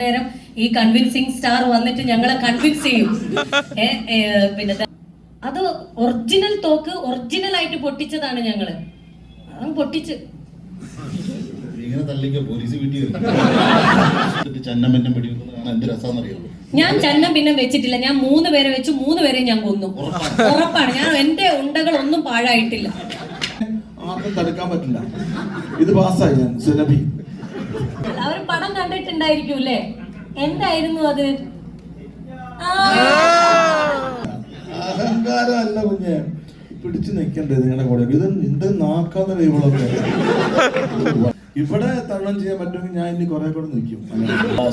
നേരം ഈ convincing star വന്നിട്ട് ഞങ്ങളെ കൺവിൻസ് ചെയ്യും. പിന്നെ അത് ഒറിജിനൽ തോക്ക് ഒറിജിനൽ ആയിട്ട് പൊട്ടിച്ചതാണ് ഞങ്ങള്. അത് പൊട്ടിച്ച് ഞാൻ ചന്നം പിന്നെ വെച്ചിട്ടില്ല. ഞാൻ 3 പേരെ വെച്ചു, 3 പേരെ ഞാൻ കൊന്നു. ഉറപ്പാണ്. ഞാൻ എന്റെ ഉണ്ടകൾ ഒന്നും പാഴായിട്ടില്ല. ആർക്കും തടുക്കാൻ പറ്റില്ല. ഇത് പാസ്സായി. ഞാൻ സുരഭി അവർ പടം കണ്ടിട്ടുണ്ടായിരിക്കൂല്ലേ? എന്തായിരുന്നു അത്? അഹങ്കാരമല്ല കുഞ്ഞെ, പിടിച്ചു നിൽക്കണ്ടേ നിങ്ങളുടെ കൂടെ. ഇത് എന്ത് നാക്കാവുന്ന കൈകളൊക്കെ ഇവിടെ തരണം ചെയ്യാൻ പറ്റുമെങ്കിൽ ഞാൻ ഇനി കുറെ കൂടെ നിൽക്കും.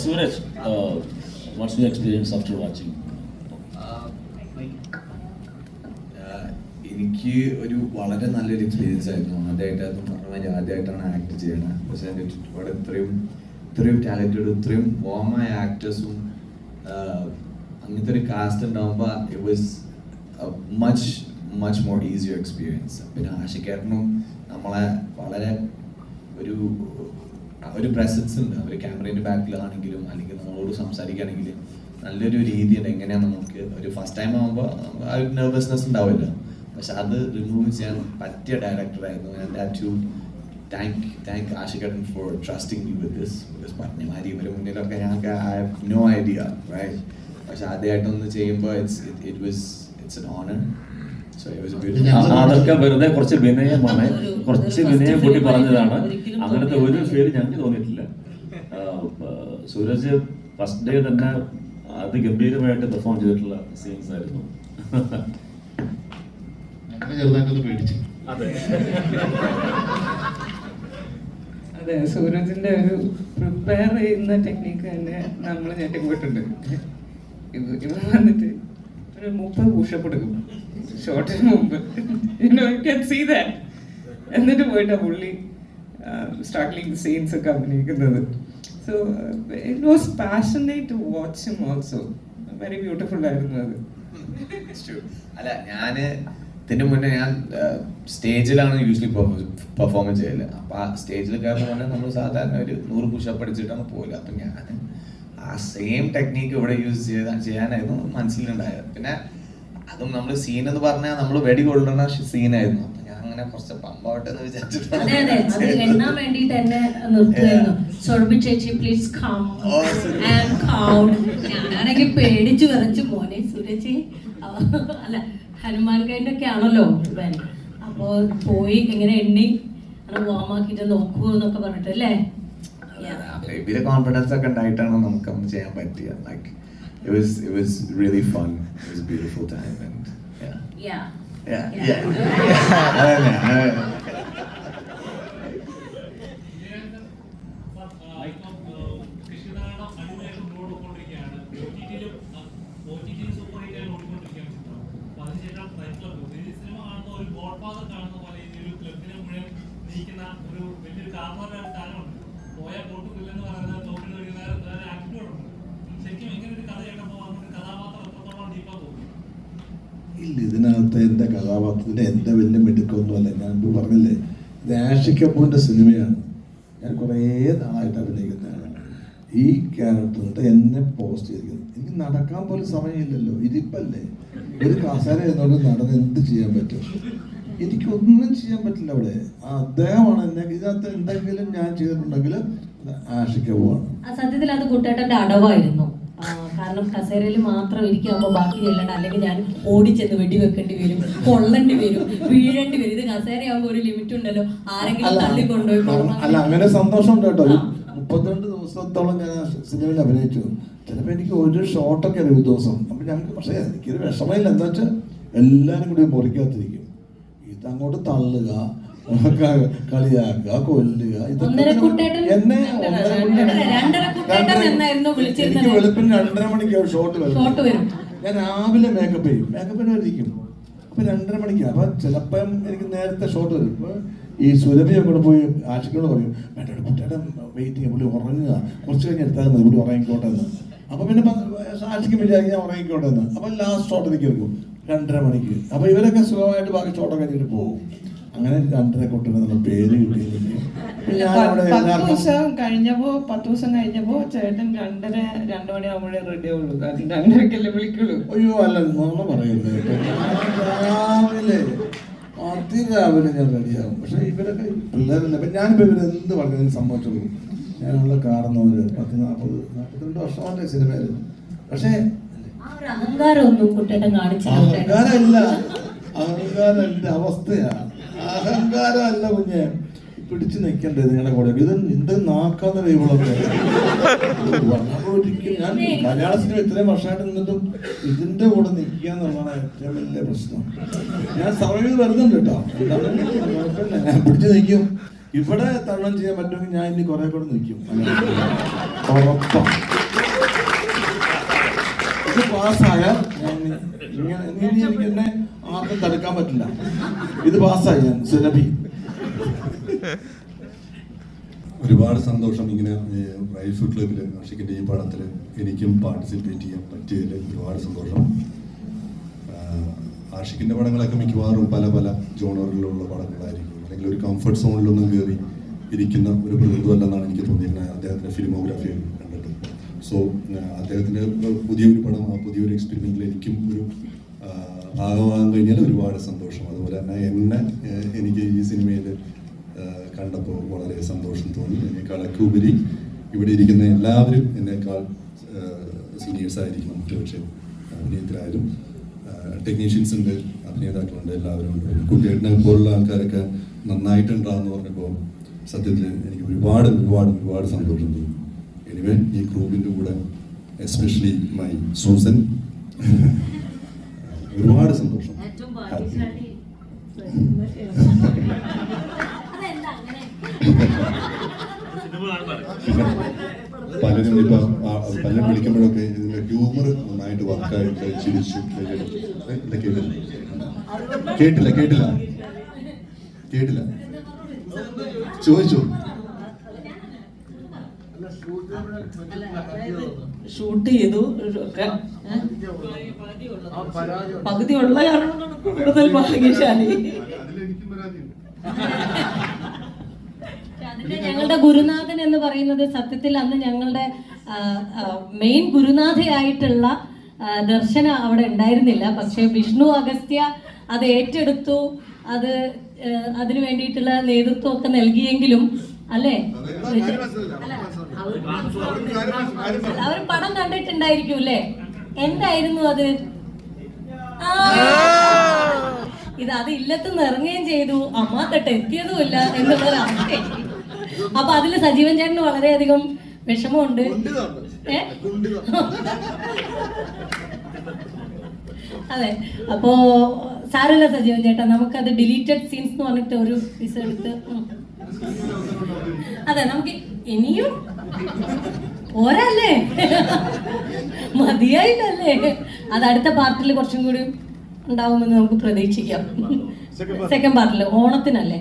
Sooraj, what's your experience after watching? എനിക്ക് ഒരു വളരെ നല്ലൊരു എക്സ്പീരിയൻസ് ആയിരുന്നു. ആദ്യമായിട്ടാണ് ആക്ട് ചെയ്യണത്. പക്ഷേ എൻ്റെ ചുറ്റുപാട് ഇത്രയും ടാലൻറ്റഡ്, ഇത്രയും വോമായ ആക്ടേഴ്സും അങ്ങനത്തെ ഒരു കാസ്റ്റ് ഉണ്ടാകുമ്പോൾ it was much more easier experience. പിന്നെ ആഷിക്കേട്ടനും നമ്മളെ വളരെ ഒരു പ്രസൻസ് ഉണ്ട്. അവർ ക്യാമറേൻ്റെ ബാക്കിലാണെങ്കിലും അല്ലെങ്കിൽ നമ്മളോട് സംസാരിക്കുകയാണെങ്കിലും നല്ലൊരു രീതിയുണ്ട്. എങ്ങനെയാണ് നമുക്ക് ഒരു ഫസ്റ്റ് ടൈം ആകുമ്പോൾ ആ ഒരു നെർവസ്നെസ് ഉണ്ടാവില്ല. പക്ഷെ അത് റിമൂവ് ചെയ്യാൻ പറ്റിയ ഡയറക്ടറായിരുന്നു. ആൻഡ് ഹാവ് ടു താങ്ക് ആഷിക്കേട്ടൻ for trusting me with this. പറഞ്ഞമാതിരി ഇവരുടെ മുന്നിലൊക്കെ ഞങ്ങൾക്ക് I have no idea, right? പക്ഷെ ആദ്യമായിട്ടൊന്ന് ചെയ്യുമ്പോൾ ഇറ്റ്സ് എൻ ഓണർ. അതൊക്കെ വെറുതെ കുറച്ച് വിനയമാണ്, കുറച്ച് വിനയം കൂട്ടി പറഞ്ഞതാണ്. അങ്ങനത്തെ ഒരു ഫീൽ ഞങ്ങൾക്ക് തോന്നിയിട്ടില്ല. സൂരജ് ഫസ്റ്റ് ഡേ തന്നെ അതിഗംഭീരമായിട്ട് പെർഫോം ചെയ്തിട്ടുള്ള സീൻസ് ആയിരുന്നു. അതെ, സൂരജിന്റെ ഒരു പ്രിപ്പയർ ചെയ്യുന്ന ടെക്നിക്ക് തന്നെ നമ്മൾ ഞെട്ടിപ്പോയിട്ടുണ്ട്. ഇവ വന്നിട്ട് ഒരു 30 പുഷപ്പ് എടുക്കും ഷോട്ടിന് മുമ്പ്. എന്നിട്ട് പോയിട്ടാ പുള്ളി സ്ട്രഗ്ലിംഗ് സീൻസ് ഒക്കെ അഭിനയിക്കുന്നത്. So it was passionate to watch him also. Very beautiful ആയിരുന്നു അത്. അല്ല, ഇതിന്റെ മുന്നേ ഞാൻ സ്റ്റേജിലാണ് യൂഷ്വലി പെർഫോമൻസ് ചെയ്യല്. അപ്പൊ ആ സ്റ്റേജിൽ കയറുന്ന പറഞ്ഞാൽ നമ്മൾ സാധാരണ ഒരു 100 പുഷപ്പ് അടിച്ചിട്ടാണ് പോകില്ല. അപ്പൊ ഞാൻ ആ സെയിം ടെക്നീക്ക് ഇവിടെ യൂസ് ചെയ്യാനായിരുന്നു മനസ്സിലുണ്ടായത്. പിന്നെ അതും നമ്മൾ സീൻ എന്ന് പറഞ്ഞാൽ നമ്മൾ വെടി കൊള്ളുന്ന സീനായിരുന്നു. അപ്പൊ ഞാൻ അങ്ങനെ കുറച്ച് പമ്പാവട്ടെ എന്ന് വിചാരിച്ചിട്ടാണ്. ഞാനാണെങ്കിൽ പേടിച്ചു വിറച്ചു. മോനെ സൂരജ് അല്ല ഹനുമാൻ കൈൻ്റെ ഒക്കെ ആണല്ലോ ഇവൻ. അപ്പോ പോയി ഇങ്ങനെ എണ്ണി വാമാക്കിട്ട് നോക്കൂ എന്നൊക്കെ പറഞ്ഞിട്ടല്ലേ. ബേബിയുടെ കോൺഫിഡൻസ് ഒക്കെ ഉണ്ടായിട്ടാണ് നമുക്ക് അന്ന് ചെയ്യാൻ പറ്റിയത്. Like it was really fun. It was a beautiful time and yeah. ഇല്ല, ഇതിനകത്ത് എൻ്റെ കഥാപാത്രത്തിൻ്റെ എൻ്റെ വലിയ മിടുക്കൊന്നുമല്ല. ഞാൻ ഇപ്പോൾ പറഞ്ഞില്ലേ, ഇത് ആഷിക് കപൂറിൻ്റെ സിനിമയാണ്. ഞാൻ കുറേ നാളായിട്ട് അഭിനയിക്കുന്നതാണ്. ഈ ക്യാരക്ടറിട്ട് എന്നെ പോസ്റ്റ് ചെയ്തിരിക്കുന്നത്. എനിക്ക് നടക്കാൻ പോലും സമയമില്ലല്ലോ, ഇരിപ്പല്ലേ. ഒരു കസേര എന്നോട് നടന്ന് എന്ത് ചെയ്യാൻ പറ്റും? എനിക്കൊന്നും ചെയ്യാൻ പറ്റില്ല അവിടെ. അദ്ദേഹമാണ് എന്നെ ഇതിനകത്ത് എന്തെങ്കിലും ഞാൻ ചെയ്തിട്ടുണ്ടെങ്കിൽ ആഷിക് കപൂറാണ്. സത്യത്തിൽ അത് കുട്ടേട്ടൻ്റെ അടവായിരുന്നു. കാരണം കസേരയിൽ മാത്രം ഇരിക്കുമ്പോൾ ബാക്കി ചെല്ലണ്ട, അല്ലെങ്കിൽ ഞാൻ ഓടിച്ചെന്ന് വെടിവെക്കേണ്ടി വരും, കൊള്ളേണ്ടി വരും, വീഴേണ്ടി വരും. ഇത് കസേരയാകുമ്പോൾ ഒരു ലിമിറ്റ് ഉണ്ടല്ലോ, ആരെങ്കിലും തള്ളി കൊണ്ടുപോയി. അല്ല, അങ്ങനെ സന്തോഷമുണ്ട് കേട്ടോ. 32 ദിവസത്തോളം ഞാൻ സിനിമയിൽ അഭിനയിച്ചു. ചിലപ്പോൾ എനിക്ക് ഒരു ഷോട്ടൊക്കെ ഒരു ദിവസം. അപ്പം ഞങ്ങൾക്ക് പക്ഷേ എനിക്കൊരു വിഷമമില്ല. എന്താ വെച്ചാൽ എല്ലാവരും കൂടി മുറിക്കാത്തിരിക്കും. ഇതങ്ങോട്ട് തള്ളുക, കളിയാക്കുക, കൊല്ലുക. എന്നെ എനിക്ക് വെളുപ്പിന് 2:30 മണിക്ക് ഷോട്ട് വരും. ഞാൻ രാവിലെ മേക്കപ്പ് ചെയ്യും, മേക്കപ്പിനായിരിക്കും. അപ്പൊ 2:30 മണിക്കാണ്. അപ്പൊ ചിലപ്പം എനിക്ക് നേരത്തെ ഷോട്ട് വരും. ഇപ്പൊ ഈ സുരഭിയെ കൂടെ പോയി ആഷിക്കോട് പറയും, വേണ്ട കുട്ടിയുടെ വെയിറ്റ് ചെയ്യാൻ, പുള്ളി ഉറങ്ങുക, കുറച്ച് കഴിഞ്ഞ് എടുത്താൽ മതി, പുള്ളി ഉറങ്ങിക്കോട്ടെ എന്ന്. അപ്പൊ പിന്നെ ആഷിക്കും വിചാരിക്കും ഞാൻ ഉറങ്ങിക്കോട്ടെ എന്ന്. അപ്പൊ ലാസ്റ്റ് ഷോട്ട് എനിക്ക് എടുക്കും 2:30 മണിക്ക്. അപ്പൊ ഇവരൊക്കെ സുഖമായിട്ട് ബാക്കി ഷോട്ടൊക്കെ കഴിഞ്ഞിട്ട് പോകും. അങ്ങനെ 2.5 കുട്ടിയുടെ പേര് കിട്ടിയില്ല. ഞാനവിടെ 10 ദിവസം കഴിഞ്ഞപ്പോ ചേട്ടൻ 2 മണിയാകുമ്പോഴേ റെഡി ആവുള്ളൂ. 2:30 വിളിക്കുള്ളൂ. അയ്യോ അല്ല നോണ പറയുന്നത് രാവിലെ അതിരാവിലെ ഞാൻ റെഡിയാകും. പക്ഷെ ഇവരൊക്കെ പിള്ളേരല്ല. ഇപ്പം ഞാനിപ്പോൾ ഇവരെന്ത് പറഞ്ഞതിന് സമ്മതിച്ചുള്ളൂ. ഞാനുള്ള കാണുന്നവര് 40-42 വർഷമായിട്ട് സിനിമയിൽ. പക്ഷേ അഹങ്കാരമൊന്നും കുട്ടേട്ടൻ കാണിച്ചില്ല. അഹങ്കാരമല്ല, അഹങ്കാരമല്ല, അവസ്ഥയാണ്. അഹങ്കാരമല്ല കുഞ്ഞെ, പിടിച്ചു നിൽക്കണ്ടേ നിങ്ങളുടെ കൂടെ. ഇത് നാക്കാത്ത ദൈവങ്ങളൊക്കെ ഒരിക്കലും ഞാൻ മലയാള സിനിമ ഇത്രയും വർഷമായിട്ട് നിന്നിട്ടും ഇതിന്റെ കൂടെ നിൽക്കുക എന്നുള്ളതാണ് ഏറ്റവും വലിയ പ്രശ്നം. ഞാൻ സമയം വരുന്നുണ്ട് കേട്ടോ, കുഴപ്പമില്ല, ഞാൻ പിടിച്ചു നിൽക്കും. ഇവിടെ തരണം ചെയ്യാൻ പറ്റുമെങ്കിൽ ഞാൻ ഇനി കുറെ കൂടെ നിൽക്കും. ഉറപ്പാണ്. ഇത് പാസ്സായാൽ ഞാൻ ഇങ്ങനെ എനിക്ക് എന്നെ ആർക്കും തടുക്കാൻ പറ്റില്ല. ഇത് പാസ്സായി ഞാൻ സുരഭി. ഒരുപാട് സന്തോഷം ഇങ്ങനെ റൈഫിൾ ക്ലബിൽ ആഷിക്കിൻ്റെ ഈ പടത്തിൽ എനിക്കും പാർട്ടിസിപ്പേറ്റ് ചെയ്യാൻ പറ്റിയതിൽ ഒരുപാട് സന്തോഷം. ആഷിക്കിൻ്റെ പടങ്ങളൊക്കെ മിക്കവാറും പല പല ജോണറിലുള്ള പടങ്ങളായിരിക്കും, അല്ലെങ്കിൽ ഒരു കംഫർട്ട് സോണിലൊന്നും കയറി ഇരിക്കുന്ന ഒരു പ്രകൃതമല്ലെന്നാണ് എനിക്ക് തോന്നിയിരുന്നത് അദ്ദേഹത്തിൻ്റെ ഫിലിമോഗ്രാഫി കണ്ടിട്ട്. സോ അദ്ദേഹത്തിൻ്റെ പുതിയൊരു പടം, ആ പുതിയൊരു എക്സ്പെരിമെൻറ്റിൽ എനിക്കും ഒരു ഭാഗമാകാൻ കഴിഞ്ഞാൽ ഒരുപാട് സന്തോഷം. അതുപോലെ തന്നെ എനിക്ക് ഈ സിനിമയിൽ കണ്ടപ്പോൾ വളരെ സന്തോഷം തോന്നി. എന്നേക്കാളൊക്കെ ഉപരി ഇവിടെ ഇരിക്കുന്ന എല്ലാവരും എന്നേക്കാൾ സീനിയേഴ്സ് ആയിരിക്കണം. പക്ഷേ അഭിനയത്തിലായാലും ടെക്നീഷ്യൻസ് ഉണ്ട്, അഭിനേതാക്കളുണ്ട്, എല്ലാവരും ഉണ്ട്. കുട്ടിയേട്ടനെ പോലുള്ള ആൾക്കാരൊക്കെ നന്നായിട്ടുണ്ടാന്ന് പറഞ്ഞപ്പോൾ സത്യത്തിൽ എനിക്ക് ഒരുപാട് ഒരുപാട് ഒരുപാട് സന്തോഷം തോന്നി. എനിവേ ഈ ഗ്രൂപ്പിൻ്റെ കൂടെ എസ്പെഷ്യലി മൈ സൂസൻ ഒരുപാട് സന്തോഷം. പലരും ഇപ്പൊ പലരും വിളിക്കുമ്പോഴൊക്കെ ഇതിന്റെ ഹ്യൂമർ നന്നായിട്ട് വർക്കായിട്ട് ചിരിച്ചു. കേട്ടില്ല ചോദിച്ചു. ഷൂട്ട് ചെയ്തു, പകുതിയുള്ള കാരണം കൂടുതൽ ഭാഗ്യശാലി. അതിന്റെ ഞങ്ങളുടെ ഗുരുനാഥൻ എന്ന് പറയുന്നത് സത്യത്തിൽ അന്ന് ഞങ്ങളുടെ മെയിൻ ഗുരുനാഥയായിട്ടുള്ള ദർശന അവിടെ ഉണ്ടായിരുന്നില്ല. പക്ഷെ വിഷ്ണു അഗസ്ത്യ അത് ഏറ്റെടുത്തു. അതിനു വേണ്ടിയിട്ടുള്ള നേതൃത്വം ഒക്കെ നൽകിയെങ്കിലും അല്ലേ, അവർ പടം കണ്ടിട്ടുണ്ടായിരിക്കും അല്ലേ? എന്തായിരുന്നു അത്? അത് ഇല്ലത്തുനിന്ന് ഇറങ്ങുകയും ചെയ്തു, അമ്മാത്തട്ട് എത്തിയതുമില്ല എന്നുള്ളൊരു അവസ്ഥ. അപ്പൊ അതില് സജീവൻ ചേട്ടന് വളരെയധികം വിഷമമുണ്ട്. അതെ, അപ്പോ സാരമില്ല സജീവൻ ചേട്ടാ, നമുക്കത് ഡിലീറ്റഡ് സീൻസ് എന്ന് പറഞ്ഞിട്ട് ഒരു പീസ് എടുത്ത് അതെ നമുക്ക് ഇനിയും പോരല്ലേ, മതിയായിട്ടല്ലേ? അത് അടുത്ത പാർട്ടിൽ കുറച്ചും കൂടി ഉണ്ടാവുമെന്ന് നമുക്ക് പ്രതീക്ഷിക്കാം. സെക്കൻഡ് പാർട്ടിൽ ഓണത്തിനല്ലേ?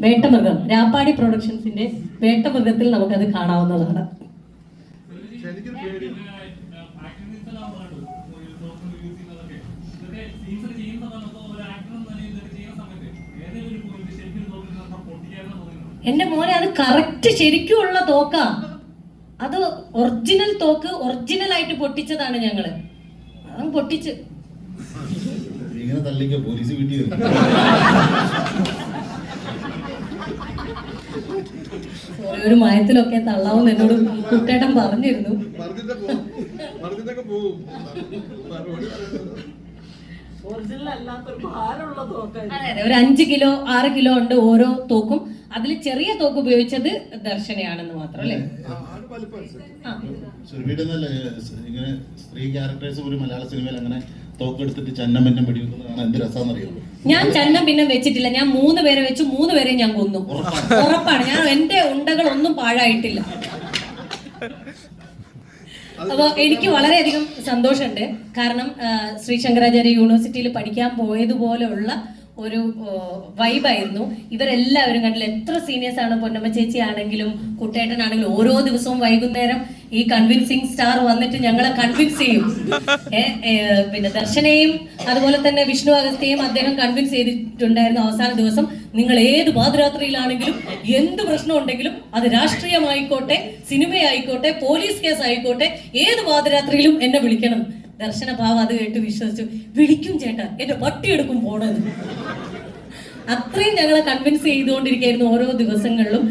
വേട്ടമൃഗം രാപ്പാടി പ്രൊഡക്ഷൻസിന്റെ വേട്ടമൃഗത്തിൽ നമുക്കത് കാണാവുന്നതാണ്. എന്റെ മോനെ, അത് കറക്റ്റ് ശരിക്കുള്ള തോക്കാ. അത് ഒറിജിനൽ തോക്ക്, ഒറിജിനൽ ആയിട്ട് പൊട്ടിച്ചതാണ് ഞങ്ങള്. അത് പൊട്ടിച്ച് ഒരു മയത്തിലൊക്കെ തള്ളാവുന്ന എന്നോട് കുട്ടേട്ടൻ പറഞ്ഞിരുന്നു. അതെ അതെ, ഒരു 5 കിലോ 6 കിലോ ഉണ്ട് ഓരോ തോക്കും. അതിൽ ചെറിയ തോക്ക് ഉപയോഗിച്ചത് ദർശനയാണെന്ന് മാത്രം അല്ലേ? ഇങ്ങനെ സ്ത്രീ ക്യാരക്ടേഴ്സ് ഒരു മലയാള സിനിമയിൽ അങ്ങനെ തോക്കെടുത്തിട്ട് ചന്നം പിടിക്കുന്നതാണ് എന്ത് രസാന്നറിയാമോ? ഞാൻ ചന്നം ഭിന്നം വെച്ചിട്ടില്ല. ഞാൻ 3 പേരെ വെച്ചു, 3 പേരെ ഞാൻ കൊന്നു. ഉറപ്പാണ്. ഞാൻ എന്റെ ഉണ്ടകൾ ഒന്നും പാഴായിട്ടില്ല. അപ്പോൾ എനിക്ക് വളരെയധികം സന്തോഷമുണ്ട്. കാരണം ശ്രീ ശങ്കരാചാര്യ യൂണിവേഴ്സിറ്റിയിൽ പഠിക്കാൻ പോയതുപോലെയുള്ള ഒരു വൈബായിരുന്നു. ഇവരെല്ലാവരും കണ്ടില്ല, എത്ര സീനിയേഴ്സ് ആണ്. പൊന്നമ്മ ചേച്ചി ആണെങ്കിലും കുട്ടേട്ടനാണെങ്കിലും ഓരോ ദിവസവും വൈകുന്നേരം ഈ കൺവിൻസിങ് സ്റ്റാർ വന്നിട്ട് ഞങ്ങളെ കൺവിൻസ് ചെയ്യും. പിന്നെ ദർശനെയും അതുപോലെ തന്നെ വിഷ്ണു അഗസ്ത്യയും അദ്ദേഹം കൺവിൻസ് ചെയ്തിട്ടുണ്ടായിരുന്നു അവസാന ദിവസം, നിങ്ങൾ ഏത് പാതിരാത്രിയിലാണെങ്കിലും എന്ത് പ്രശ്നം ഉണ്ടെങ്കിലും അത് രാഷ്ട്രീയമായിക്കോട്ടെ, സിനിമയായിക്കോട്ടെ, പോലീസ് കേസ് ആയിക്കോട്ടെ, ഏത് പാതിരാത്രിയിലും എന്നെ വിളിക്കണം. ദർശന ഭാവം അത് കേട്ട് വിശ്വസിച്ചു. വിളിക്കും ചേട്ടാ, എന്റെ പട്ടിയെടുക്കും പോണത്. അത്രയും ഞങ്ങളെ കൺവിൻസ് ചെയ്തുകൊണ്ടിരിക്കുകയായിരുന്നു ഓരോ ദിവസങ്ങളിലും.